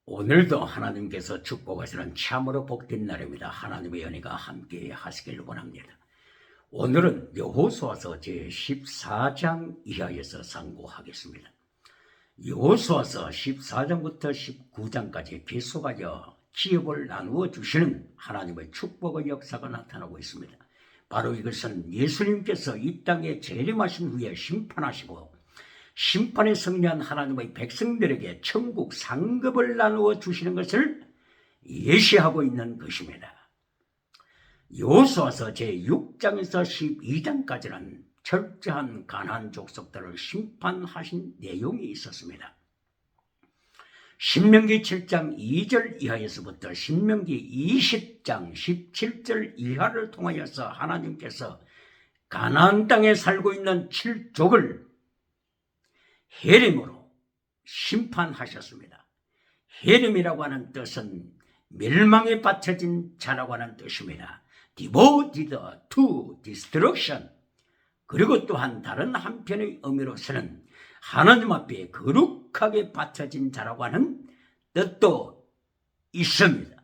오늘도 하나님께서 축복하시는 참으로 복된 날입니다. 하나님의 은혜가 함께 하시길 원합니다. 오늘은 여호수아서 제14장 이하에서 상고하겠습니다. 여호수아서 14장부터 19장까지 계속하여 기업을 나누어 주시는 하나님의 축복의 역사가 나타나고 있습니다. 바로 이것은 예수님께서 이 땅에 재림하신 후에 심판하시고 심판에 승리한 하나님의 백성들에게 천국 상급을 나누어 주시는 것을 예시하고 있는 것입니다. 여호수아서 제6장에서 12장까지는 철저한 가나안 족속들을 심판하신 내용이 있었습니다. 신명기 7장 2절 이하에서부터 신명기 20장 17절 이하를 통하여서 하나님께서 가나안 땅에 살고 있는 7족을 헤림으로 심판하셨습니다. 헤림이라고 하는 뜻은 멸망에 바쳐진 자라고 하는 뜻입니다. Devoted to destruction. 그리고 또한 다른 한편의 의미로서는 하나님 앞에 거룩하게 바쳐진 자라고 하는 뜻도 있습니다.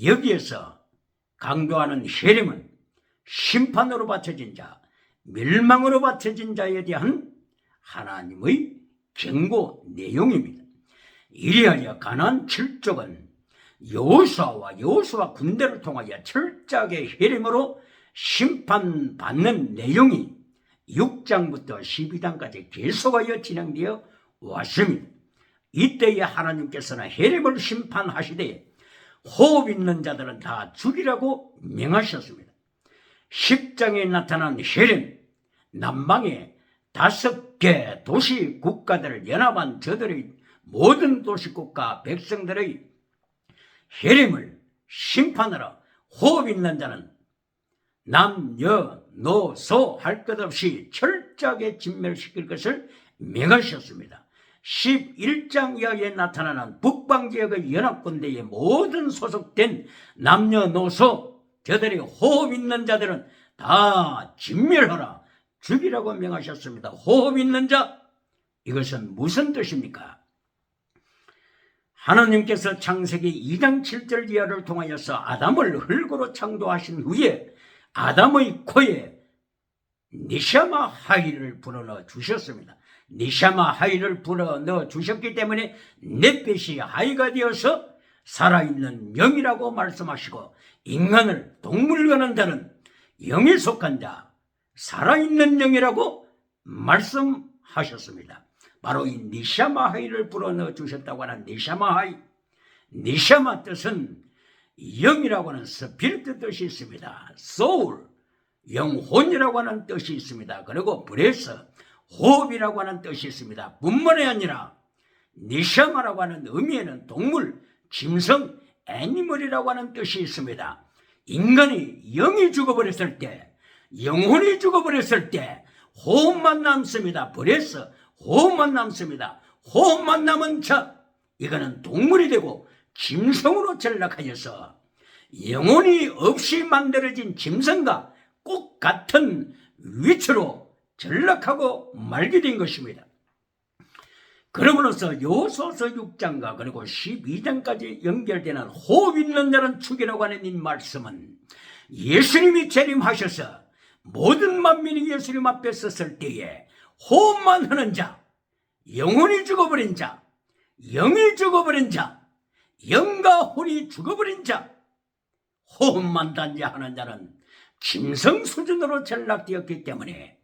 여기에서 강조하는 헤림은 심판으로 바쳐진 자, 멸망으로 바쳐진 자에 대한 하나님의 경고 내용입니다. 이리하여 가나안 7족은 여호수아 군대를 통하여 철저하게 헤림으로 심판받는 내용이 6장부터 12장까지 계속하여 진행되어 왔습니다. 이때에 하나님께서는 헤림을 심판하시되 호흡 있는 자들은 다 죽이라고 명하셨습니다. 10장에 나타난 헤림, 남방의 5개 도시 국가들을 연합한 저들의 모든 도시국가 백성들의 헤림을 심판하러 호흡 있는 자는 남녀노소 할 것 없이 철저하게 진멸시킬 것을 명하셨습니다. 11장 이하에 나타나는 북방지역의 연합군대에 모든 소속된 남녀노소 저들이 호흡 있는 자들은 다 진멸하라, 죽이라고 명하셨습니다. 호흡 있는 자, 이것은 무슨 뜻입니까? 하나님께서 창세기 2장 7절 이하를 통하여서 아담을 흙으로 창조하신 후에 아담의 코에 니샤마 하이를 불어넣어 주셨습니다. 니샤마 하이를 불어넣어 주셨기 때문에 넷벳이 하이가 되어서 살아있는 영이라고 말씀하시고 인간을 동물과는 다른 영에 속한 자, 살아있는 영이라고 말씀하셨습니다. 바로 이 니샤마 하이를 불어넣어 주셨다고 하는 니샤마 하이, 니샤마 뜻은 영이라고 하는 스피리트 뜻이 있습니다. 소울, 영혼이라고 하는 뜻이 있습니다. 그리고 브레스, 호흡이라고 하는 뜻이 있습니다. 뿐만이 아니라 니샤마라고 하는 의미에는 동물, 짐승, 애니멀이라고 하는 뜻이 있습니다. 인간이 영이 죽어버렸을 때, 영혼이 죽어버렸을 때 호흡만 남습니다. 브레스, 호흡만 남습니다. 호흡만 남은 자, 이거는 동물이 되고 짐승으로 전락하여서 영혼이 없이 만들어진 짐승과 꼭 같은 위치로 전락하고 말게 된 것입니다. 그러므로서 여호수아서 6장과 그리고 12장까지 연결되는 호흡 있는 자는 죽이라고 하는 이 말씀은 예수님이 재림하셔서 모든 만민이 예수님 앞에 섰을 때에 호흡만 하는 자, 영혼이 죽어버린 자, 영이 죽어버린 자, 영과 혼이 죽어버린 자, 호흡만 단지하는 자는 짐승 수준으로 전락되었기 때문에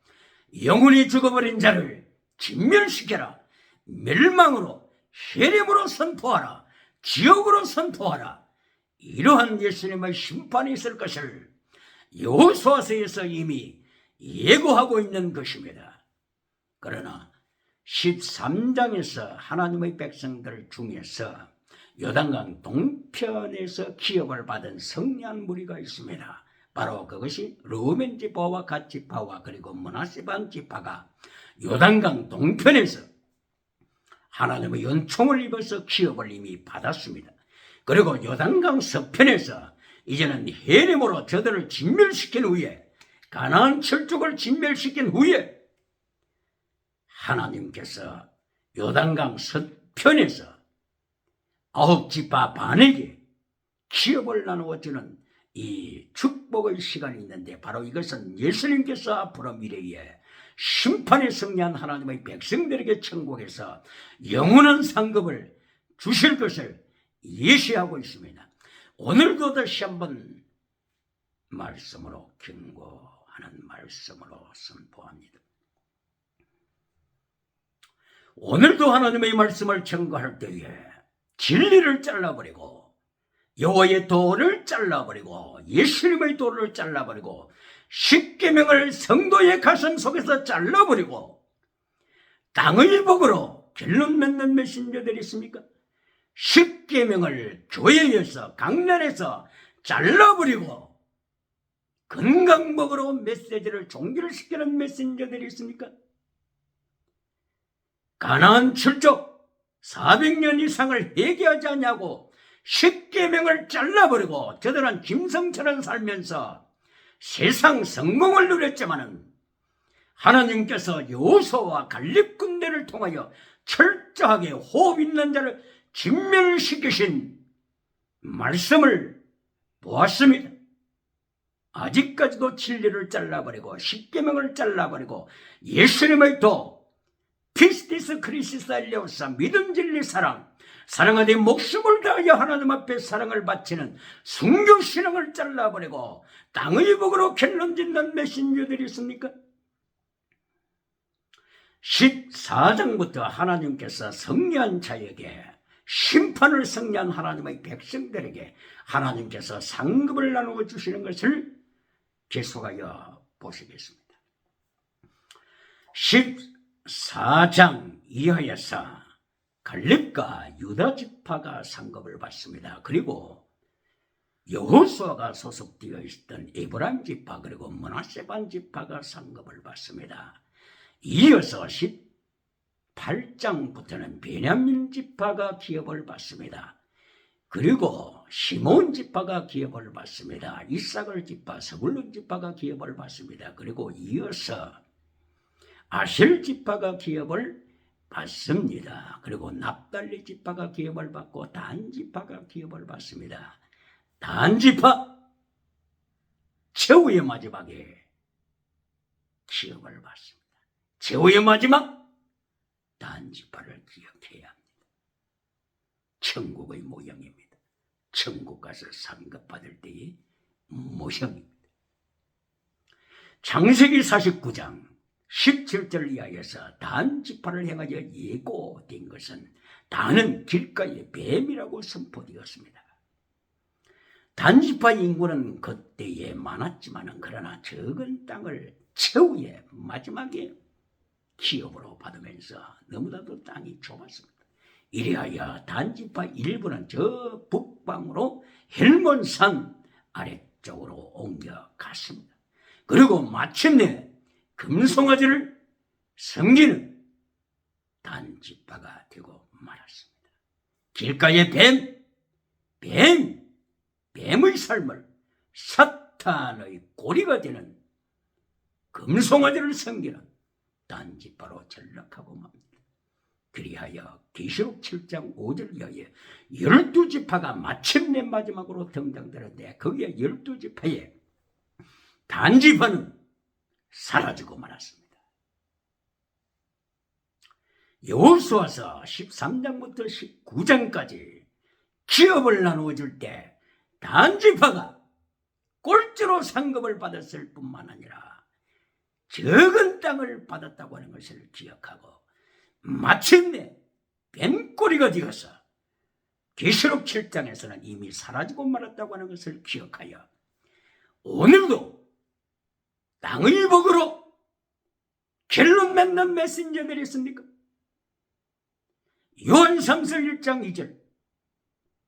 영혼이 죽어버린 자를 진멸시켜라, 멸망으로, 헤림으로 선포하라, 지옥으로 선포하라, 이러한 예수님의 심판이 있을 것을 여호수아서에서 이미 예고하고 있는 것입니다. 그러나 13장에서 하나님의 백성들 중에서 요단강 동편에서 기업을 받은 승리한 무리가 있습니다. 바로 그것이 르우벤 지파와 갓 지파와 그리고 므낫세 반 지파가 요단강 동편에서 하나님의 은총을 입어서 기업을 이미 받았습니다. 그리고 요단강 서편에서 이제는 헤림으로 저들을 진멸시킨 후에 가나안 7족을 진멸시킨 후에 하나님께서 요단강 서편에서 아홉 지파 반에게 기업을 나누어주는 이 축복의 시간이 있는데, 바로 이것은 예수님께서 앞으로 미래에 심판에 승리한 하나님의 백성들에게 천국에서 영원한 상급을 주실 것을 예시하고 있습니다. 오늘도 다시 한번 말씀으로 경고하는 말씀으로 선포합니다. 오늘도 하나님의 말씀을 전거할 때에 진리를 잘라버리고 여호와의 도를 잘라버리고 예수님의 도를 잘라버리고 십계명을 성도의 가슴 속에서 잘라버리고 땅의 복으로 결론 맺는 메신저들이 있습니까? 십계명을 교회에서 강단에서 잘라버리고 건강복으로 메시지를 종결시키는 메신저들이 있습니까? 가나안 출족 400년 이상을 회개하지 않냐고 십계명을 잘라버리고 저들은 김성처럼 살면서 세상 성공을 누렸지만은 하나님께서 여호수아와 갈렙 군대를 통하여 철저하게 호흡 있는 자를 진멸시키신 말씀을 보았습니다. 아직까지도 진리를 잘라버리고 십계명을 잘라버리고 예수님의 도 피스티스 크리시스 엘레오사 믿음 진리 사랑 사랑하되 목숨을 다하여 하나님 앞에 사랑을 바치는 순교신앙을 잘라버리고 땅의 복으로 결론 짓는 메신저들이 있습니까? 14장부터 하나님께서 승리한 자에게 심판을 승리한 하나님의 백성들에게 하나님께서 상급을 나누어 주시는 것을 계속하여 보시겠습니다. 14장 이하에서 갈렙과 유다 지파가 상급을 받습니다. 그리고 여호수아가 소속되어 있던 에브라임 지파 그리고 므낫세 반 지파가 상급을 받습니다. 이어서 18장부터는 베냐민 지파가 기업을 받습니다. 그리고 시몬 지파가 기업을 받습니다. 이사갈 지파, 스불론 지파가 기업을 받습니다. 그리고 이어서 아셀 지파가 기업을 받습니다. 그리고 납달리 지파가 기업을 받고 단 지파가 기업을 받습니다. 단 지파 최후의 마지막에 기업을 받습니다. 최후의 마지막 단 지파를 기억해야 합니다. 천국의 모형입니다. 천국 가서 상급 받을 때의 모형입니다. 창세기 49장 17절 이하에서 단 지파를 향하여 예고된 것은 단은 길가의 뱀이라고 선포되었습니다. 단 지파 인구는 그때에 많았지만 그러나 적은 땅을 최후의 마지막에 기업으로 받으면서 너무나도 땅이 좁았습니다. 이래하여 단 지파 일부는 저 북방으로 헬몬산 아래쪽으로 옮겨갔습니다. 그리고 마침내 금송아지를 섬기는 단 지파가 되고 말았습니다. 길가의 뱀의 삶을 사탄의 꼬리가 되는 금송아지를 섬기는 단 지파로 전락하고 맙니다. 그리하여 계시록 7장 5절 이하에 12지파가 마침내 마지막으로 등장되는데 거기에 12지파에 단 지파는 사라지고 말았습니다. 여호수아서 13장부터 19장까지 기업을 나누어 줄 때 단 지파가 꼴찌로 상급을 받았을 뿐만 아니라 적은 땅을 받았다고 하는 것을 기억하고 마침내 뱀꼬리가 되어서 계시록 7장에서는 이미 사라지고 말았다고 하는 것을 기억하여 오늘도 땅의 복으로 결론 맺는 메신저들이 있습니까? 요한삼서 1장 2절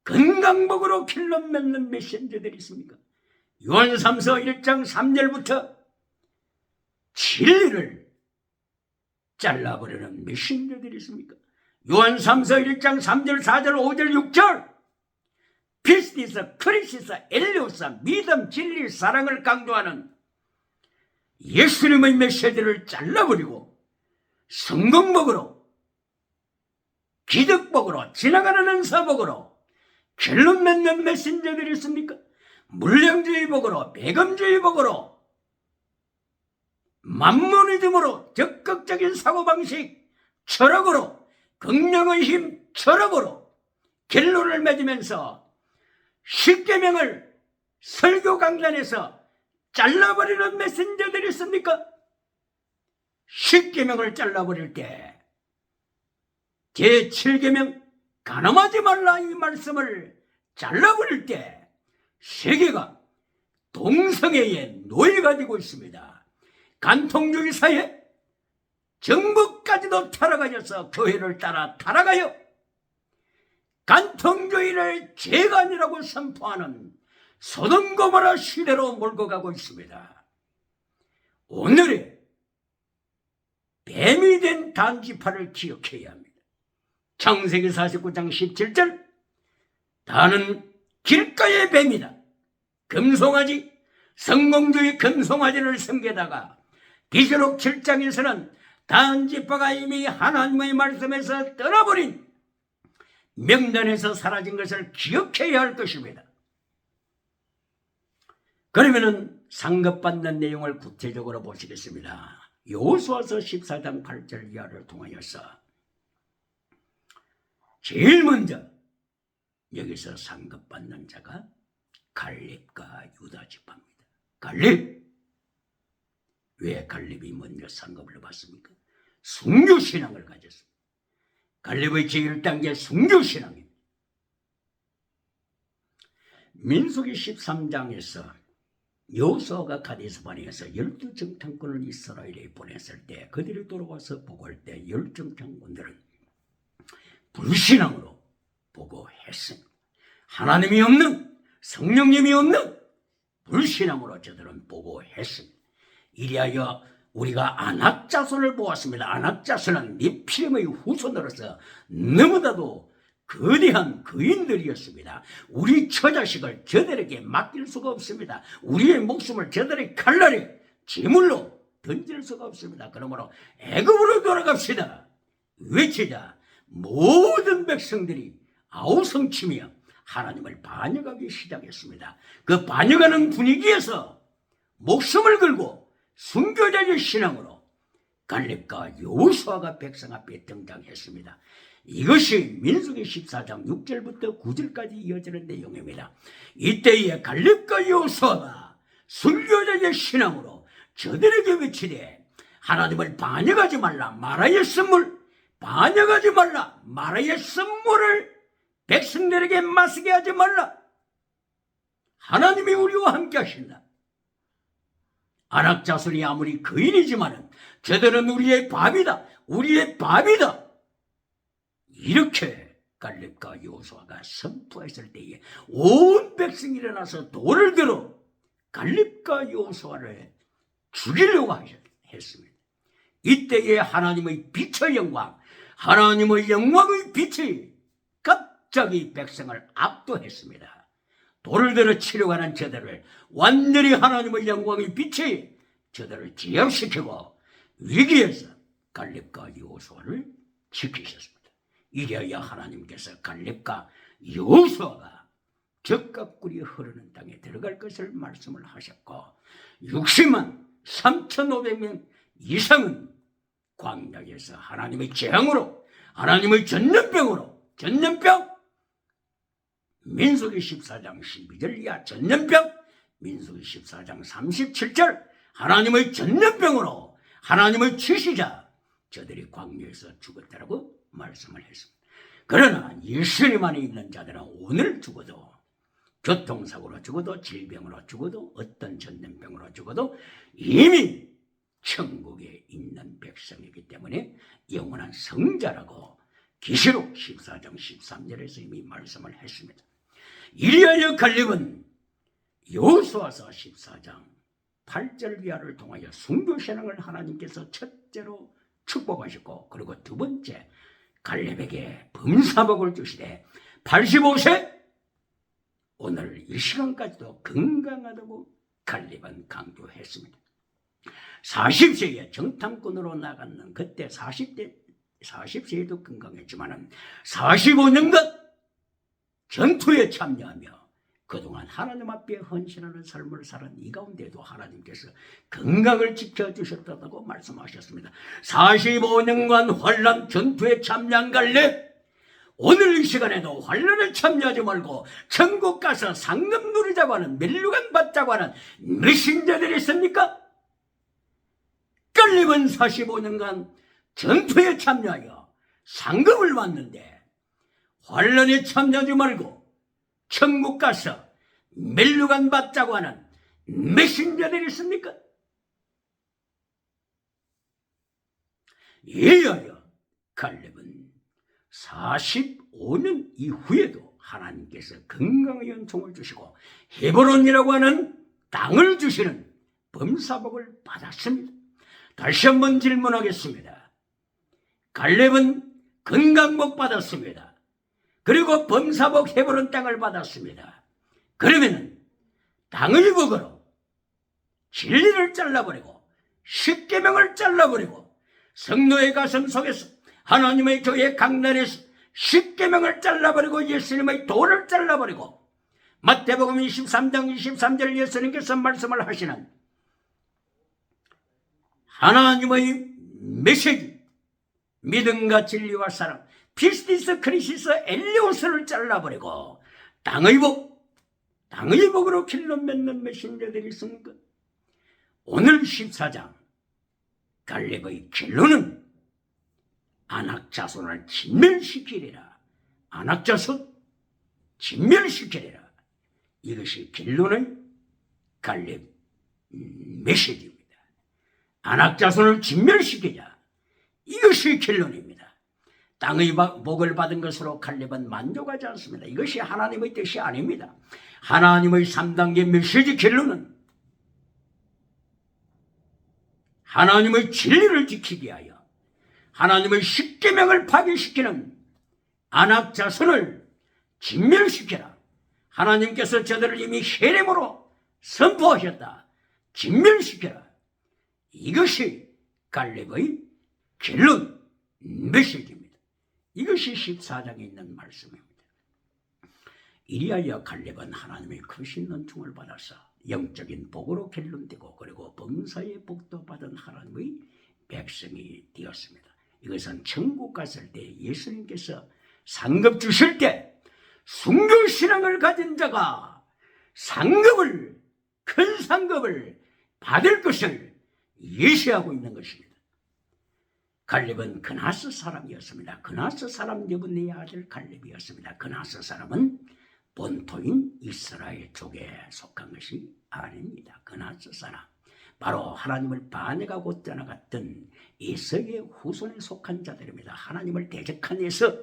건강복으로 결론 맺는 메신저들이 있습니까? 요한삼서 1장 3절부터 진리를 잘라버리는 메신저들이 있습니까? 요한삼서 1장 3절 4절 5절 6절 피스티스 크리시스 엘레오사 믿음 진리 사랑을 강조하는 예수님의 메시지를 잘라버리고 성공복으로 기득복으로 지나가는 은사복으로 결론 맺는 메신저들이 있습니까? 물량주의복으로, 배금주의복으로, 만모니즘으로, 적극적인 사고방식, 철학으로, 긍정의 힘, 철학으로 결론을 맺으면서 십계명을 설교 강단에서 잘라버리는 메신저들이 있습니까? 십계명을 잘라버릴 때 제7계명 간음하지 말라 이 말씀을 잘라버릴 때 세계가 동성애의 노예가 되고 있습니다. 간통주의 사회, 정부까지도 타락하여서 교회를 따라 타락하여 간통주의를 죄가 아니라고 선포하는 소돔 고모라 시대로 몰고 가고 있습니다. 오늘의 뱀이 된 단지파를 기억해야 합니다. 창세기 49장 17절 다는 길가의 뱀이다. 금송아지, 성공주의 금송아지를 섬기다가 비교록 7장에서는 단지파가 이미 하나님의 말씀에서 떠나버린 명단에서 사라진 것을 기억해야 할 것입니다. 그러면은 상급받는 내용을 구체적으로 보시겠습니다. 여호수아서 14장 8절 이하를 통하여서 제일 먼저 여기서 상급받는 자가 갈렙과 유다 지파입니다. 갈렙, 왜 갈렙이 먼저 상급을 받습니까? 순교신앙을 가졌습니다. 갈렙의 제1단계 순교신앙입니다. 민수기 13장에서 여호수아가 가데스 바네아에서 12정탐꾼을 이스라엘에 보냈을 때 그들이 돌아와서 보고할 때 10정탐꾼들은 불신앙으로 보고했습니다. 하나님이 없는, 성령님이 없는 불신앙으로 저들은 보고했습니다. 이리하여 우리가 안악자손을 보았습니다. 안악자손은 네피림의 후손으로서 너무나도 거대한 거인들이었습니다. 우리 처자식을 저들에게 맡길 수가 없습니다. 우리의 목숨을 저들의 칼날에 제물로 던질 수가 없습니다. 그러므로 애굽으로 돌아갑시다. 외치자. 모든 백성들이 아우성치며 하나님을 반역하기 시작했습니다. 그 반역하는 분위기에서 목숨을 걸고 순교자의 신앙으로 갈렙과 여호수아가 백성 앞에 등장했습니다. 이것이 민수기 14장 6절부터 9절까지 이어지는 내용입니다. 이때에 갈렙과 여호수아가 순교자의 신앙으로 저들에게 외치되 하나님을 반역하지 말라. 마라의 선물, 반역하지 말라. 마라의 선물을 백성들에게 마시게 하지 말라. 하나님이 우리와 함께 하신다. 안악자손이 아무리 거인이지만은 저들은 우리의 밥이다. 우리의 밥이다. 이렇게 갈렙과 여호수아가 선포했을 때에 온 백성이 일어나서 돌을 들어 갈렙과 여호수아를 죽이려고 했습니다. 이때에 하나님의 빛의 영광, 하나님의 영광의 빛이 갑자기 백성을 압도했습니다. 돌을 들어 치려가는 저들을 완전히 하나님의 영광의 빛이 저들을 제압시키고 위기에서 갈렙과 여호수아를 지키셨습니다. 이래야 하나님께서 갈렙과 여호수아가 젖과 꿀이 흐르는 땅에 들어갈 것을 말씀을 하셨고 60만 3,500명 이상은 광야에서 하나님의 재앙으로, 하나님의 전염병으로, 전염병, 민수기 14장 12절 이하 전염병, 민수기 14장 37절 하나님의 전염병으로 하나님의 지시자 저들이 광야에서 죽었다라고 말씀을 했습니다. 그러나 예수님 안에 있는 자들은 오늘 죽어도 교통사고로 죽어도 질병으로 죽어도 어떤 전염병으로 죽어도 이미 천국에 있는 백성이기 때문에 영원한 성자라고 계시록 14장 13절에서 이미 말씀을 했습니다. 이리하여 갈렙은 여호수아서 14장 8절 이하를 통하여 순교신앙을 하나님께서 첫째로 축복하셨고 그리고 두 번째 갈렙에게 범사복을 주시되 85세 오늘 이 시간까지도 건강하다고 갈렙은 강조했습니다. 40세에 정탐꾼으로 나갔는 그때 40세에도 건강했지만 45년간 전투에 참여하며 그동안 하나님 앞에 헌신하는 삶을 살은 이 가운데도 하나님께서 건강을 지켜주셨다고 말씀하셨습니다. 45년간 환난 전투에 참여한 갈렙, 오늘 이 시간에도 환난에 참여하지 말고 천국 가서 상급 누리자고 하는, 멸류관 받자고 하는 메신저들이 있습니까? 갈렙은 45년간 전투에 참여하여 상급을 받는데 환난에 참여하지 말고 천국 가서 멸류관 받자고 하는 메신저들이 있습니까? 이하여 갈렙은 45년 이후에도 하나님께서 건강의 연총을 주시고 헤브론이라고 하는 땅을 주시는 범사복을 받았습니다. 다시 한번 질문하겠습니다. 갈렙은 건강복 받았습니다. 그리고 범사복 헤브론 땅을 받았습니다. 그러면 땅의 복으로 진리를 잘라버리고 십계명을 잘라버리고 성도의 가슴 속에서 하나님의 교회 강단에서 십계명을 잘라버리고 예수님의 도를 잘라버리고 마태복음 23장 23절 예수님께서 말씀을 하시는 하나님의 메시지, 믿음과 진리와 사랑, 피스티스 크리시스 엘리오스를 잘라버리고 땅의 복으로 길러 맺는 메신저들이 있습니까? 오늘 14장 갈렙의 결론은 안악자손을 진멸시키리라. 안악자손 진멸시키리라. 이것이 결론의 갈렙 메시지입니다. 안악자손을 진멸시키자. 이것이 결론입니다. 땅의 복을 받은 것으로 갈렙은 만족하지 않습니다. 이것이 하나님의 뜻이 아닙니다. 하나님의 3단계 메시지 결론은 하나님의 진리를 지키기 위하여 하나님의 십계명을 파괴시키는 안악자손을 진멸시켜라. 하나님께서 저들을 이미 혈렘으로 선포하셨다. 진멸시켜라. 이것이 갈렙의 결론 메시지입니다. 이것이 14장에 있는 말씀입니다. 이리하여 갈렙은 하나님의 크신 은총을 받아서 영적인 복으로 결론되고 그리고 범사의 복도 받은 하나님의 백성이 되었습니다. 이것은 천국 갔을 때 예수님께서 상급 주실 때 순교신앙을 가진 자가 상급을, 큰 상급을 받을 것을 예시하고 있는 것입니다. 갈렙은 그나스 사람이었습니다. 그나스 사람 여분의 아들 갈렙이었습니다. 그나스 사람은 본토인 이스라엘 쪽에 속한 것이 아닙니다. 그나스 사람, 바로 하나님을 반역하고 떠나갔던 에서의 후손에 속한 자들입니다. 하나님을 대적한 에서,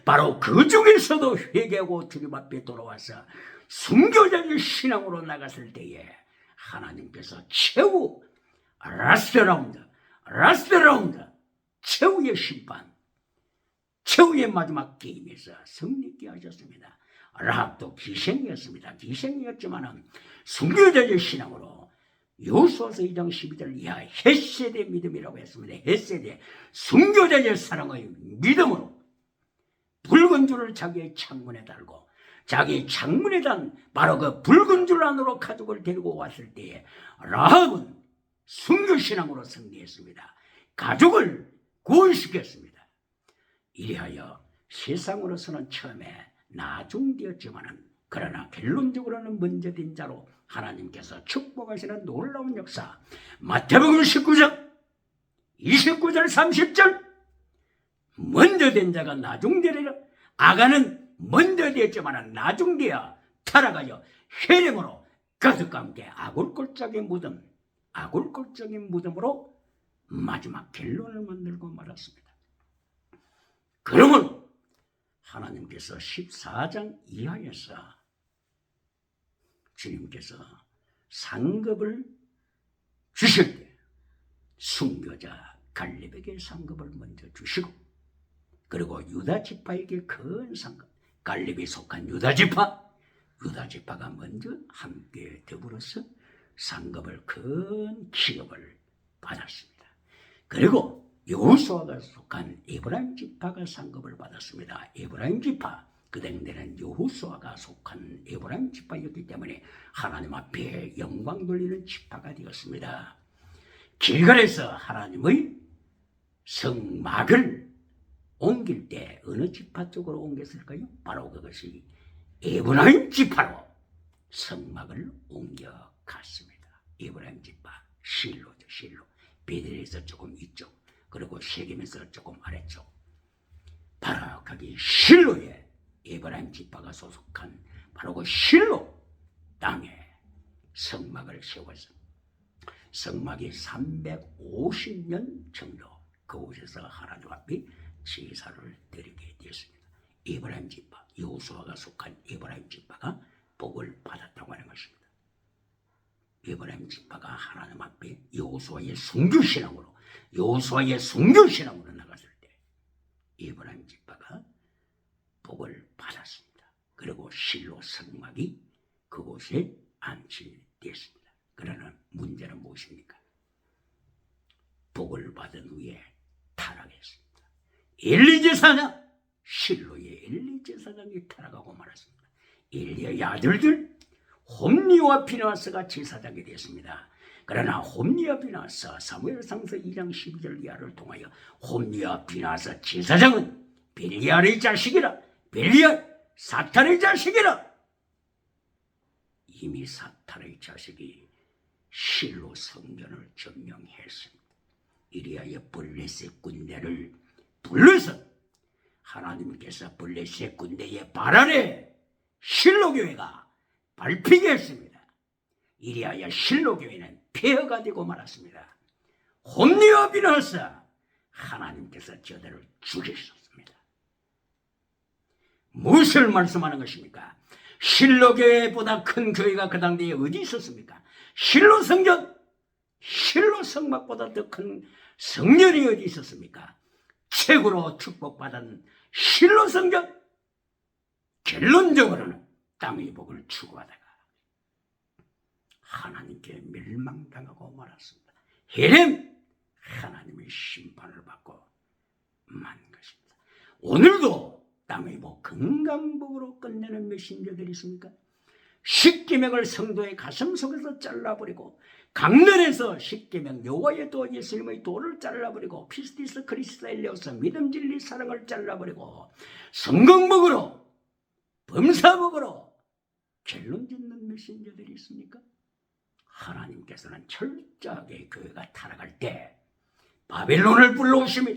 바로 그 중에서도 회개하고 주님 앞에 돌아와서 순교자의 신앙으로 나갔을 때에 하나님께서 최후 라스트 라운드 최후의 심판, 최후의 마지막 게임에서 승리케 하셨습니다. 라합도 기생이었습니다. 기생이었지만 순교자의 신앙으로 요수아서 2장 12절 이하 헷세대 믿음이라고 했습니다. 헷세대, 순교자의 사랑의 믿음으로 붉은 줄을 자기의 창문에 달고 자기 창문에 단 바로 그 붉은 줄 안으로 가족을 데리고 왔을 때에 라합은 순교신앙으로 승리했습니다. 가족을 구원시켰습니다. 이리하여 세상으로서는 처음에 나중되었지만 그러나 결론적으로는 먼저 된 자로 하나님께서 축복하시는 놀라운 역사, 마태복음 19장 29절 30절 먼저 된 자가 나중되리라. 아가는 먼저 되었지만 나중되어 타락하여 혈행으로 그것과 함께 아굴골짜기의 무덤으로 마지막 결론을 만들고 말았습니다. 그러면 하나님께서 14장 이하에서 주님께서 상급을 주실 때 순교자 갈렙에게 상급을 먼저 주시고 그리고 유다 지파에게 큰 상급, 갈렙이 속한 유다 지파가 먼저 함께 더불어서 상급을, 큰 기업을 받았습니다. 그리고 여호수아가 속한 에브라임 지파가 상급을 받았습니다. 에브라임 지파, 그 당대는 여호수아가 속한 에브라임 지파였기 때문에 하나님 앞에 영광 돌리는 지파가 되었습니다. 길갈에서 하나님의 성막을 옮길 때 어느 지파 쪽으로 옮겼을까요? 바로 그것이 에브라임 지파로 성막을 옮겨갔습니다. 에브라임 지파, 실로죠. 실로. 베델에서 조금 이쪽, 그리고 세겜에서 조금 아래쪽. 바로 거기 실로에 에브라임 지파가 소속한 바로 그 실로 땅에 성막을 세워서 성막이 350년 정도 그곳에서 하나님 앞에 제사를 드리게 되었습니다. 에브라임 지파, 여호수아가 속한 에브라임 지파가 복을 받았다고 하는 것입니다. 에브라임 지파가 하나님 앞에 여호수아의 순교신앙으로 나갔을 때 에브라임 지파가 복을 받았습니다. 그리고 실로 성막이 그곳에 안치되었습니다. 그러나 문제는 무엇입니까? 복을 받은 후에 타락했습니다. 엘리 제사장, 실로의 엘리 제사장이 타락하고 말았습니다. 엘리의 아들들 홈리와 비나스가 제사장이 되었습니다. 그러나 홈리와 비나스, 사무엘상서 2장 12절 이하를 통하여 홈리와 비나스 제사장은 벨리알의 자식이라, 벨리알 사탄의 자식이라. 이미 사탄의 자식이 실로 성전을 점령했습니다. 이리하여 블레셋 군대를 불러서 하나님께서 블레셋 군대의 발 아래 실로 교회가 밟히게 했습니다. 이리하여 실로 교회는 폐허가 되고 말았습니다. 홈리와 비나스, 하나님께서 저들을 죽이셨습니다. 무엇을 말씀하는 것입니까? 실로 교회보다 큰 교회가 그 당대에 어디 있었습니까? 실로 성전, 실로 성막보다 더 큰 성전이 어디 있었습니까? 최고로 축복받은 실로 성전. 결론적으로는 땅의 복을 추구하다가 하나님께 멸망당하고 말았습니다. 헤렘, 하나님의 심판을 받고 만 것입니다. 오늘도 땅의 복, 건강복으로 끝내는 메신저들이 있습니까? 십계명을 성도의 가슴 속에서 잘라버리고, 강론에서 십계명 여호와의 도, 예수님의 도를 잘라버리고, 피스티스 크리스토 엘레오스 믿음 진리 사랑을 잘라버리고, 성공복으로, 범사복으로 결론 짓는 메신저들이 있습니까? 하나님께서는 철저하게 교회가 타락할 때 바벨론을 불러오시며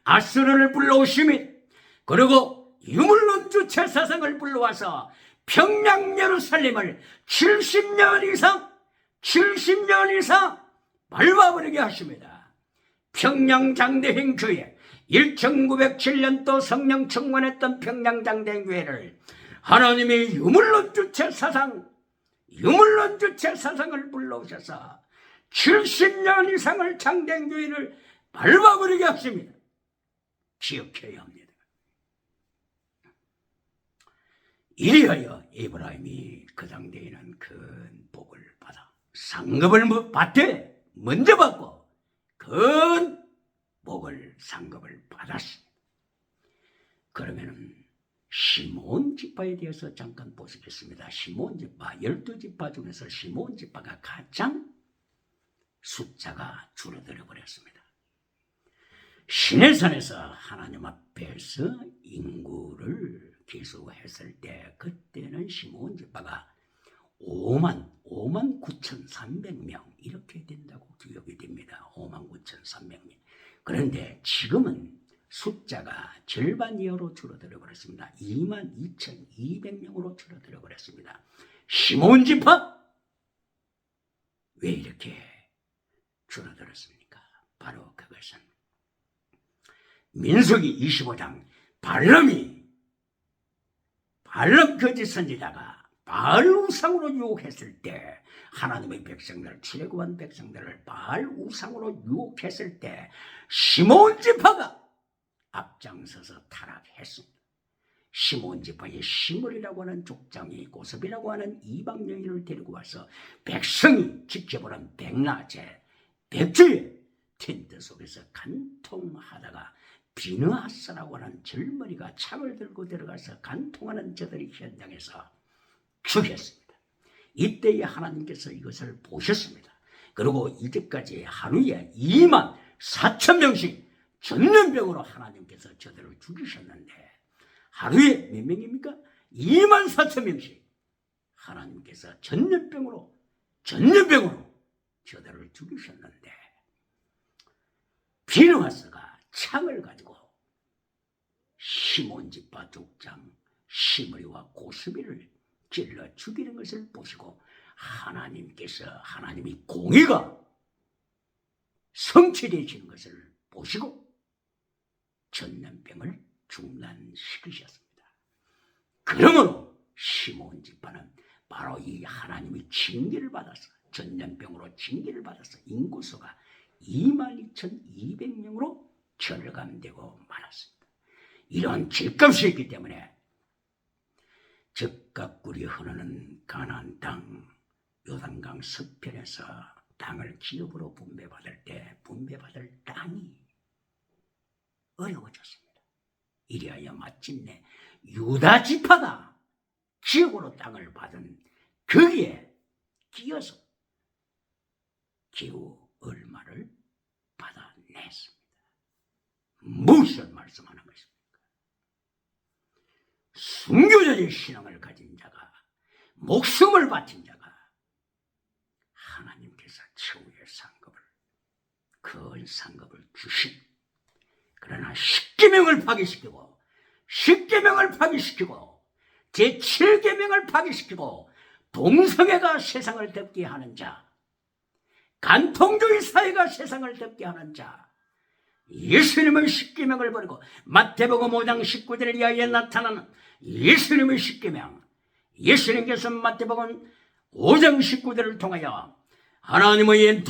아수르를 불러오시며 그리고 유물론주 제사상을 불러와서 평양 예루살렘을 70년 이상 밟아버리게 하십니다. 평양장대행 교회, 1907년도 성령 청원했던 평양장대행 교회를 하나님의 유물론주 제사상을 불러오셔서 70년 이상을 장대행 교회를 밟아버리게 하십니다. 기억해야 합니다. 이리하여 에브라임이 그 당대에는 큰 복을 받아 상급을 받되 먼저 받고 큰 복을 상급을 받았습니다. 그러면은 시몬 지파에 대해서 잠깐 보시겠습니다. 시몬 지파, 12지파 중에서 시몬 지파가 가장 숫자가 줄어들어 버렸습니다. 시내산에서 하나님 앞에서 인구를 기수했을 때 그때는 시몬 지파가 5만 9,300명 이렇게 된다고 기억이 됩니다. 5만 9,300명. 그런데 지금은 숫자가 절반 이하로 줄어들어 버렸습니다. 22,200명으로 줄어들어 버렸습니다. 시몬 지파 왜 이렇게 줄어들었습니까? 바로 그것은 민수기 25장 발람 거짓 선지자가 바알 우상으로 유혹했을 때 하나님의 백성들, 출애굽한 백성들을 바알 우상으로 유혹했을 때 시몬 지파가 앞장서서 타락했습니다. 시몬 지파의 시므리라고 하는 족장이 고섭이라고 하는 이방 여인을 데리고 와서 백성이 지켜보는 백주의 텐트 속에서 간통하다가 비느하스라고 하는 젊은이가 창을 들고 들어가서 간통하는 저들의 현장에서 죽였습니다. 이때에 하나님께서 이것을 보셨습니다. 그리고 이제까지 하루에 24,000명씩 전염병으로 하나님께서 저들을 죽이셨는데, 하루에 몇 명입니까? 24,000명씩 하나님께서 전염병으로 저들을 죽이셨는데, 비느하스가 창을 가지고 시몬 집파 족장 시므리와 고스미를 찔러 죽이는 것을 보시고 하나님이 공의가 성취되시는 것을 보시고 전염병을 중단시키셨습니다. 그러므로 시몬 집파는 바로 이 하나님의 징계를 받아서, 전염병으로 징계를 받아서 인구수가 22,200명으로 절감되고 말았습니다. 이런 죄값이 있기 때문에 적과 꿀이 흐르는 가나안 땅 요단강 서편에서 땅을 기업으로 분배받을 때 분배받을 땅이 어려워졌습니다. 이리하여 마침내 유다 지파가 기업으로 땅을 받은 거기에 끼어서 기후 얼마를 받아냈습니다. 무엇을 말씀하는 것입니까? 순교자의 신앙을 가진 자가, 목숨을 바친 자가 하나님께서 최후의 상급을, 큰 상급을 주신, 그러나 십계명을 파기시키고 제7계명을 파기시키고 동성애가 세상을 덮게 하는 자, 간통주의 사회가 세상을 덮게 하는 자, 예수님의 십계명을 버리고 마태복음 5장 19절에 이하에 나타나는 예수님의 십계명, 예수님께서 마태복음 5장 19절을 통하여 하나님의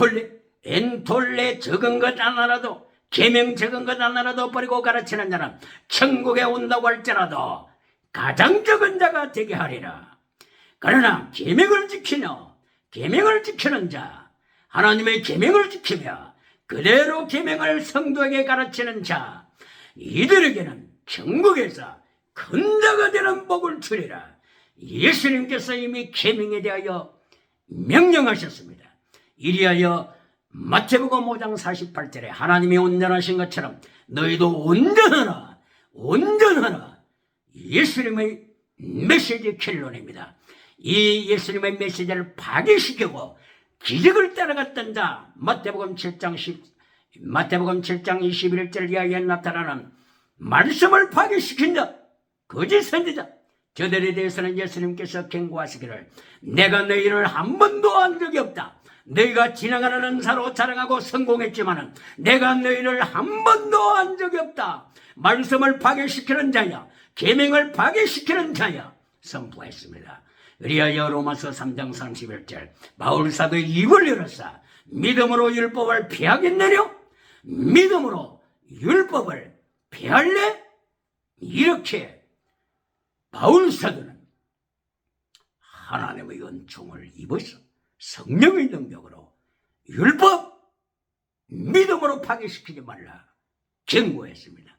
엔톨레 적은 것 하나라도, 계명 적은 것 하나라도 버리고 가르치는 자는 천국에 온다고 할지라도 가장 적은 자가 되게 하리라. 그러나 계명을 지키는 자, 하나님의 계명을 지키며 그대로 계명을 성도에게 가르치는 자, 이들에게는 천국에서 큰 자가 되는 복을 주리라. 예수님께서 이미 계명에 대하여 명령하셨습니다. 이리하여 마태복음 5장 48절에 하나님이 온전하신 것처럼 너희도 온전하라. 예수님의 메시지 킬론입니다. 이 예수님의 메시지를 파괴시키고 기적을 따라갔던 자, 마태복음 7장 21절 이하에 나타나는 말씀을 파괴시킨 자, 거짓 선지자, 저들에 대해서는 예수님께서 경고하시기를 내가 너희를 한 번도 한 적이 없다. 너희가 지나가는 은사로 자랑하고 성공했지만 내가 너희를 한 번도 한 적이 없다. 말씀을 파괴시키는 자야, 계명을 파괴시키는 자야 선포했습니다. 그리하여 로마서 3장 31절 바울 사도의 입을 열었사 믿음으로 율법을 피하겠느냐? 믿음으로 율법을 피할래? 이렇게 바울 사도는 하나님의 은총을 입어서 성령의 능력으로 율법 믿음으로 파괴시키지 말라 경고했습니다.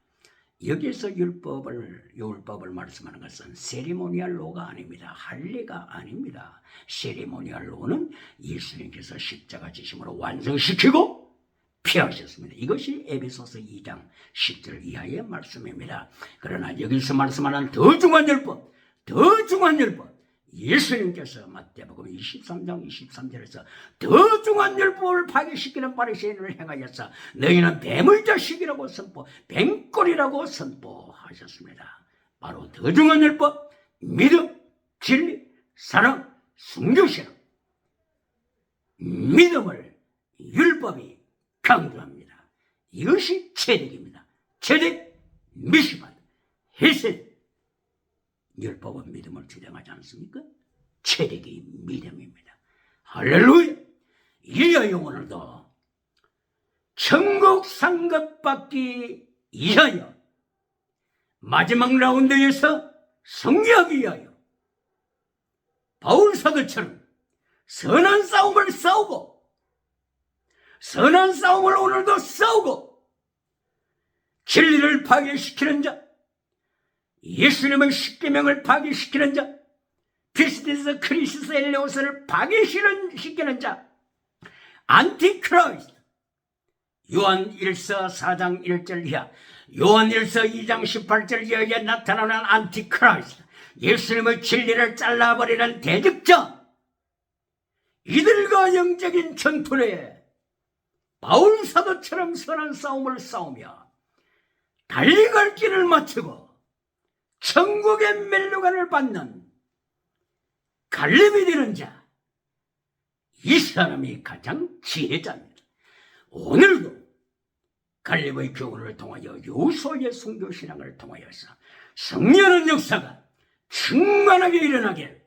여기서 율법을 말씀하는 것은 세리모니얼 로가 아닙니다. 할례가 아닙니다. 세리모니얼 로는 예수님께서 십자가 지심으로 완성시키고 피하셨습니다. 이것이 에베소서 2장 10절 이하의 말씀입니다. 그러나 여기서 말씀하는 더 중요한 율법, 예수님께서 마태복음 23장 23절에서 더 중요한 율법을 파괴시키는 바리새인을 행하여서 너희는 뱀의 자식이라고 뱀꼴이라고 선포하셨습니다. 바로 더 중요한 율법, 믿음, 진리, 사랑, 순교신앙, 믿음을 율법이 강조합니다. 이것이 체득입니다. 체득, 미시반, 헬셋. 율법은 믿음을 주장하지 않습니까? 체득이 믿음입니다. 할렐루야! 이리하여 오늘도 천국 상급받기 위하여 마지막 라운드에서 승리하기 위하여 바울 사도처럼 선한 싸움을 싸우고, 선한 싸움을 오늘도 싸우고, 진리를 파괴시키는 자, 예수님의 십계명을 파괴시키는 자, 피스티스 크리스스 엘레오스를 파괴시키는 자, 안티크라이스트. 요한 1서 4장 1절 이하, 요한 1서 2장 18절 이하에 나타나는 안티크라이스트, 예수님의 진리를 잘라버리는 대적자, 이들과 영적인 전투에 바울 사도처럼 선한 싸움을 싸우며 달리 갈 길을 마치고 천국의 멸류관을 받는 갈림이 되는 자, 이 사람이 가장 지혜자입니다. 오늘도 갈림의 교훈을 통하여 요소의 순교신앙을 통하여서 승리하는 역사가 충만하게 일어나길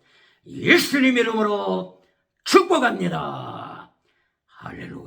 예수님 이름으로 축복합니다. 할렐루야.